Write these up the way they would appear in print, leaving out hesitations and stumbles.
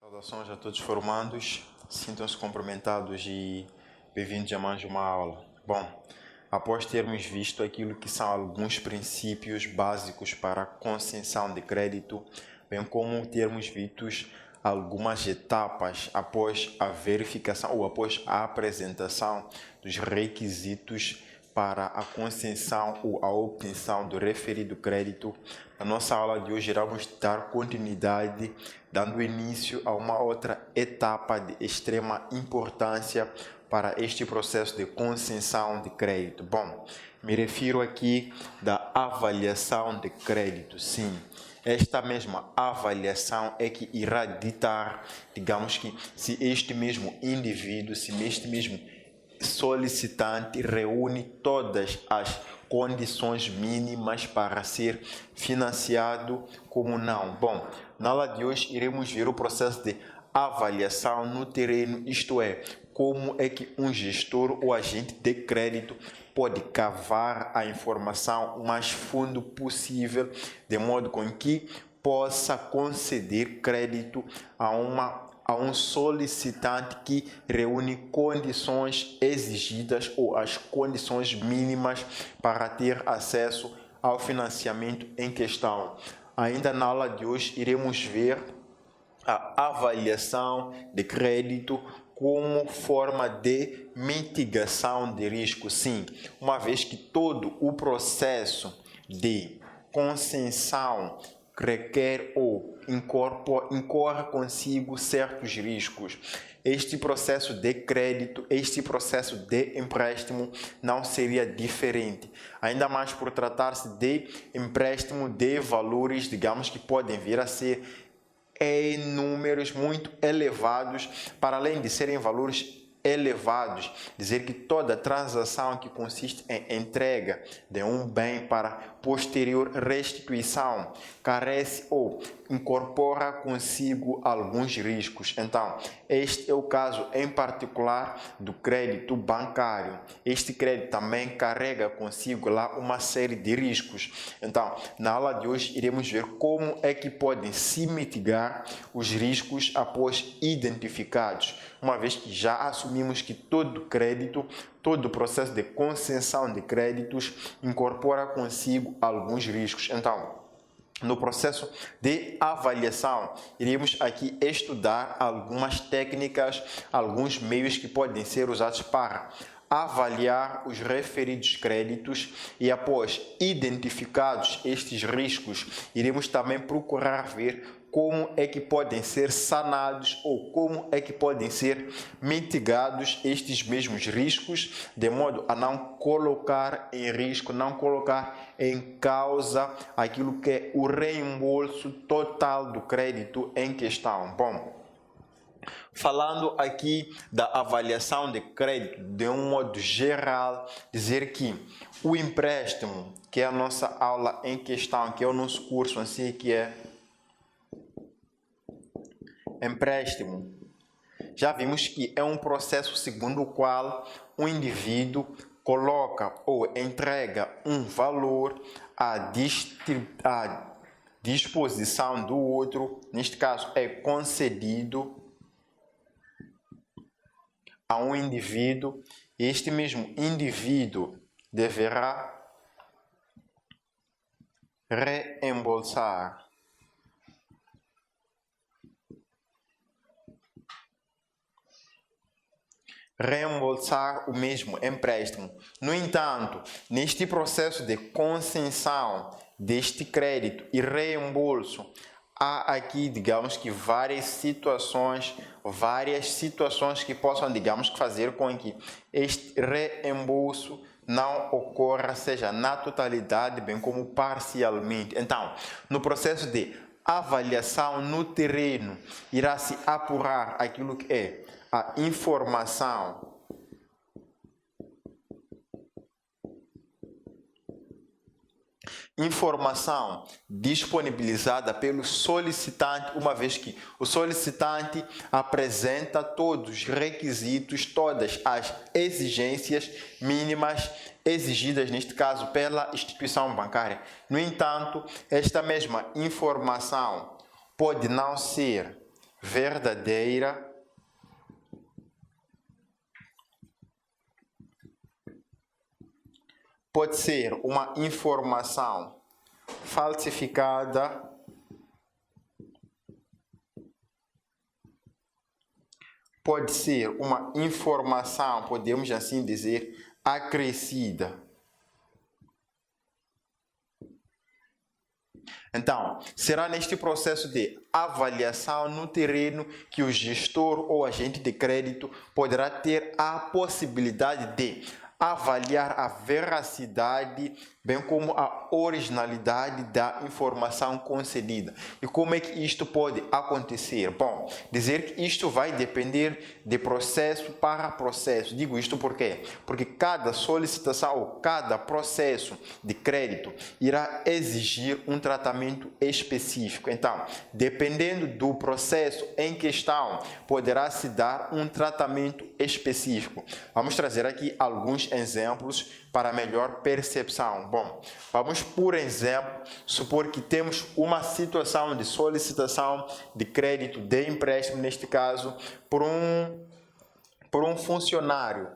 Saudações a todos formandos, sintam-se cumprimentados e bem-vindos a mais uma aula. Bom, após termos visto aquilo que são alguns princípios básicos para a concessão de crédito, bem como termos visto algumas etapas após a verificação ou após a apresentação dos requisitos para a concessão ou a obtenção do referido crédito, na nossa aula de hoje iremos dar continuidade, dando início a uma outra etapa de extrema importância para este processo de concessão de crédito. Bom, me refiro aqui da avaliação de crédito, sim. Esta mesma avaliação é que irá ditar, digamos que, se este mesmo indivíduo, se este mesmo solicitante reúne todas as condições mínimas para ser financiado como não. Bom, na aula de hoje iremos ver o processo de avaliação no terreno, isto é, como é que um gestor ou agente de crédito pode cavar a informação o mais fundo possível, de modo com que possa conceder crédito a um solicitante que reúne condições exigidas ou as condições mínimas para ter acesso ao financiamento em questão. Ainda na aula de hoje iremos ver a avaliação de crédito como forma de mitigação de risco, sim, uma vez que todo o processo de concessão requer ou incorre consigo certos riscos. Este processo de crédito, este processo de empréstimo não seria diferente. Ainda mais por tratar-se de empréstimo de valores, digamos que podem vir a ser em números muito elevados, para além de serem valores elevados, dizer que toda transação que consiste em entrega de um bem para posterior restituição carece ou incorpora consigo alguns riscos. Então, este é o caso em particular do crédito bancário. Este crédito também carrega consigo lá uma série de riscos. Então, na aula de hoje iremos ver como é que podem se mitigar os riscos após identificados, uma vez que já assumimos que todo crédito, todo o processo de concessão de créditos incorpora consigo alguns riscos. Então, no processo de avaliação, iremos aqui estudar algumas técnicas, alguns meios que podem ser usados para avaliar os referidos créditos e, após identificados estes riscos, iremos também procurar ver como é que podem ser sanados ou como é que podem ser mitigados estes mesmos riscos, de modo a não colocar em risco, não colocar em causa aquilo que é o reembolso total do crédito em questão. Bom, falando aqui da avaliação de crédito de um modo geral, dizer que o empréstimo, que é a nossa aula em questão, que é o nosso curso assim, que é empréstimo, já vimos que é um processo segundo o qual o indivíduo coloca ou entrega um valor à disposição do outro, neste caso é concedido a um indivíduo, e este mesmo indivíduo deverá reembolsar o mesmo empréstimo. No entanto, neste processo de concessão deste crédito e reembolso, há aqui, digamos que várias situações que possam, digamos, fazer com que este reembolso não ocorra, seja na totalidade, bem como parcialmente. Então, no processo de avaliação no terreno, irá se apurar aquilo que é a informação disponibilizada pelo solicitante, uma vez que o solicitante apresenta todos os requisitos, todas as exigências mínimas exigidas, neste caso, pela instituição bancária. No entanto, esta mesma informação pode não ser verdadeira pode ser uma informação falsificada pode ser uma informação, podemos assim dizer, acrescida. Então, será neste processo de avaliação no terreno que o gestor ou agente de crédito poderá ter a possibilidade de avaliar a veracidade, bem como a originalidade da informação concedida. E como é que isto pode acontecer? Bom, dizer que isto vai depender de processo para processo. Digo isto por quê? Porque cada solicitação ou cada processo de crédito irá exigir um tratamento específico. Então, dependendo do processo em questão, poderá se dar um tratamento específico. Vamos trazer aqui alguns exemplos para melhor percepção. Bom, vamos, por exemplo, supor que temos uma situação de solicitação de crédito de empréstimo, neste caso, por um funcionário.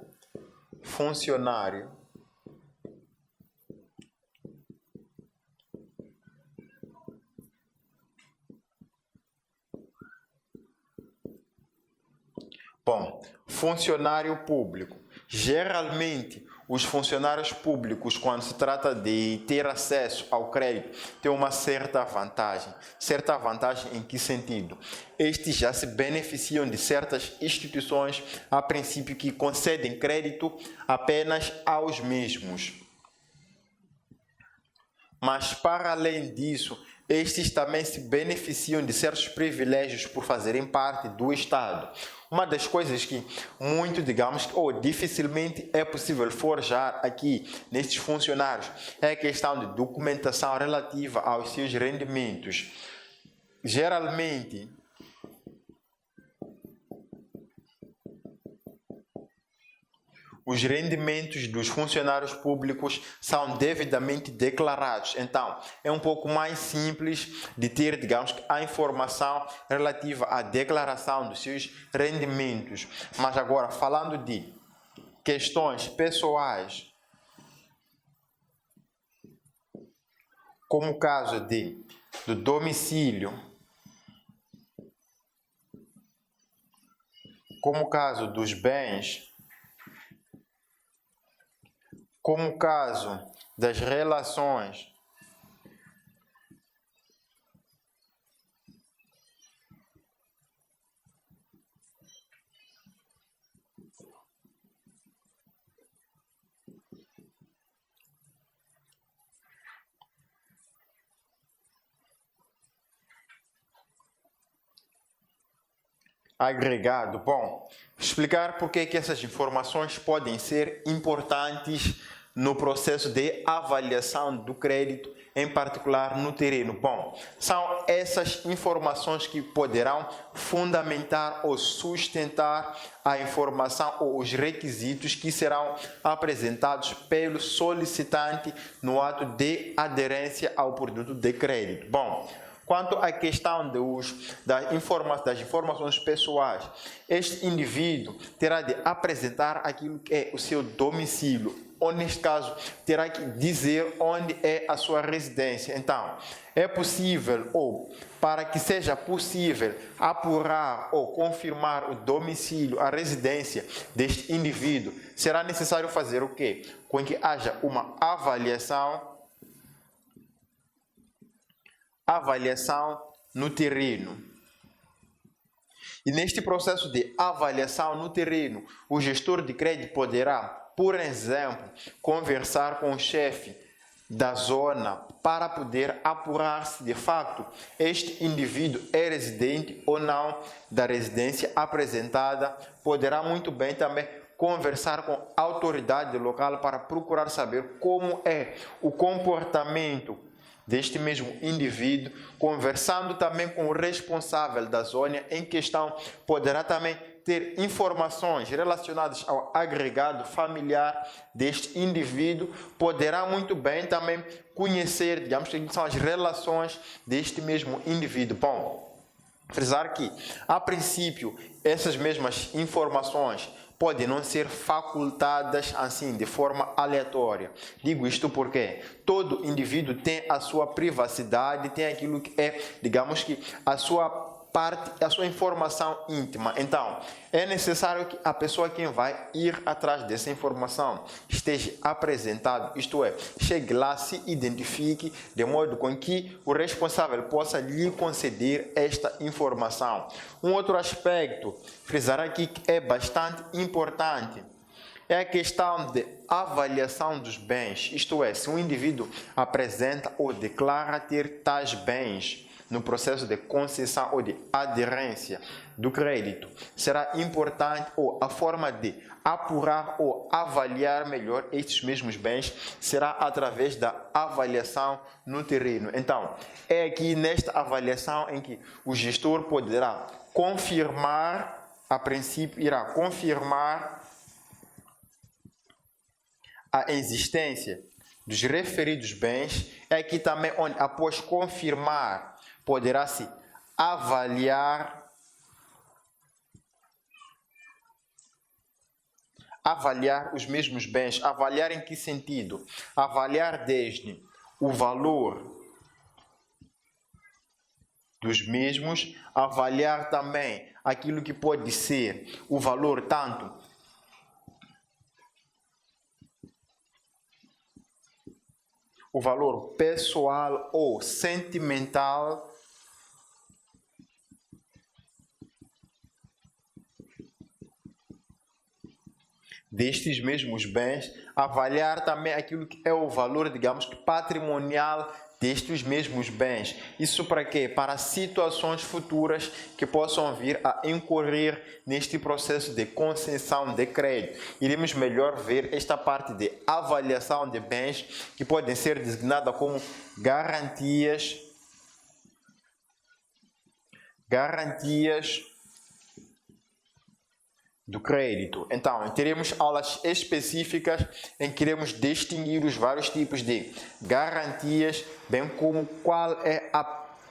Bom, funcionário público. Geralmente, os funcionários públicos, quando se trata de ter acesso ao crédito, têm uma certa vantagem. Certa vantagem em que sentido? Estes já se beneficiam de certas instituições, a princípio, que concedem crédito apenas aos mesmos. Mas, para além disso, estes também se beneficiam de certos privilégios por fazerem parte do Estado. Uma das coisas que muito, digamos, ou dificilmente é possível forjar aqui nestes funcionários é a questão de documentação relativa aos seus rendimentos. Geralmente, os rendimentos dos funcionários públicos são devidamente declarados. Então, é um pouco mais simples de ter, digamos, a informação relativa à declaração dos seus rendimentos. Mas agora, falando de questões pessoais, como o caso do domicílio, como o caso dos bens, como o caso das relações, agregado. Bom, explicar por que essas informações podem ser importantes no processo de avaliação do crédito, em particular no terreno. Bom, são essas informações que poderão fundamentar ou sustentar a informação ou os requisitos que serão apresentados pelo solicitante no ato de aderência ao produto de crédito. Bom, quanto à questão das informações pessoais, este indivíduo terá de apresentar aquilo que é o seu domicílio, ou neste caso, terá que dizer onde é a sua residência. Então, é possível, ou para que seja possível apurar ou confirmar o domicílio, a residência deste indivíduo, será necessário fazer o quê? Com que haja uma avaliação no terreno. E neste processo de avaliação no terreno, o gestor de crédito poderá, por exemplo, conversar com o chefe da zona para poder apurar se de fato este indivíduo é residente ou não da residência apresentada. Poderá muito bem também conversar com a autoridade local para procurar saber como é o comportamento deste mesmo indivíduo, conversando também com o responsável da zona em questão, poderá também ter informações relacionadas ao agregado familiar deste indivíduo, poderá muito bem também conhecer, digamos, que são as relações deste mesmo indivíduo. Bom, frisar que, a princípio, essas mesmas informações podem não ser facultadas assim, de forma aleatória. Digo isto porque todo indivíduo tem a sua privacidade, tem aquilo que é, digamos que, a sua parte, a sua informação íntima. Então, é necessário que a pessoa que vai ir atrás dessa informação esteja apresentado, isto é, chegue lá, se identifique, de modo com que o responsável possa lhe conceder esta informação. Um outro aspecto, frisar aqui que é bastante importante, é a questão de avaliação dos bens, isto é, se um indivíduo apresenta ou declara ter tais bens no processo de concessão ou de aderência do crédito, será importante, ou a forma de apurar ou avaliar melhor estes mesmos bens será através da avaliação no terreno. Então, é aqui nesta avaliação em que o gestor poderá confirmar, a princípio irá confirmar a existência dos referidos bens. É aqui também onde, após confirmar, poderá-se avaliar os mesmos bens. Avaliar em que sentido? Avaliar desde o valor dos mesmos, avaliar também aquilo que pode ser o valor tanto o valor pessoal ou sentimental destes mesmos bens, avaliar também aquilo que é o valor, digamos que patrimonial destes mesmos bens. Isso para quê? Para situações futuras que possam vir a incorrer neste processo de concessão de crédito. Iremos melhor ver esta parte de avaliação de bens, que podem ser designadas como garantias do crédito. Então, teremos aulas específicas em que iremos distinguir os vários tipos de garantias, bem como qual é a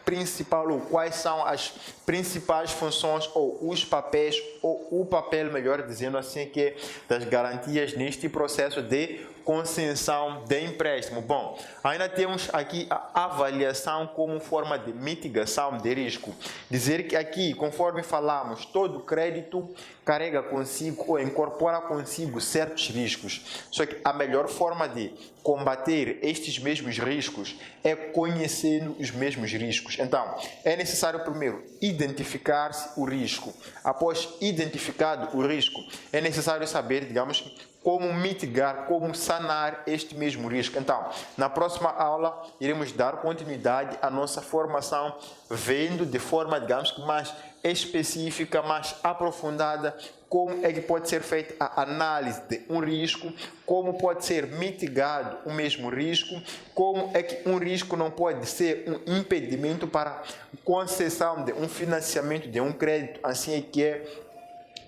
principal ou quais são as principais funções ou os papéis, ou o papel, melhor dizendo assim, que é das garantias neste processo de concessão de empréstimo. Bom, ainda temos aqui a avaliação como forma de mitigação de risco. Dizer que aqui, conforme falamos, todo crédito carrega consigo ou incorpora consigo certos riscos. Só que a melhor forma de combater estes mesmos riscos é conhecendo os mesmos riscos. Então, é necessário primeiro identificar-se o risco. Após identificado o risco, é necessário saber, digamos, como mitigar, como sanar este mesmo risco. Então, na próxima aula, iremos dar continuidade à nossa formação, vendo de forma, digamos, mais específica, mais aprofundada, como é que pode ser feita a análise de um risco, como pode ser mitigado o mesmo risco, como é que um risco não pode ser um impedimento para a concessão de um financiamento, de um crédito, assim é que é,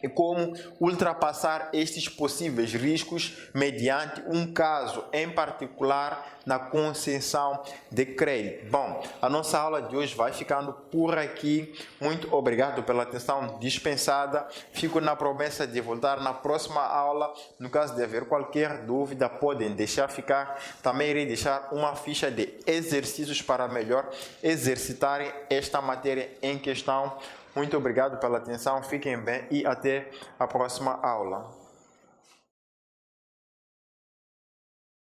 e como ultrapassar estes possíveis riscos mediante um caso em particular na concessão de crédito. Bom, a nossa aula de hoje vai ficando por aqui. Muito obrigado pela atenção dispensada. Fico na promessa de voltar na próxima aula. No caso de haver qualquer dúvida, podem deixar ficar. Também irei deixar uma ficha de exercícios para melhor exercitarem esta matéria em questão. Muito obrigado pela atenção, fiquem bem e até a próxima aula.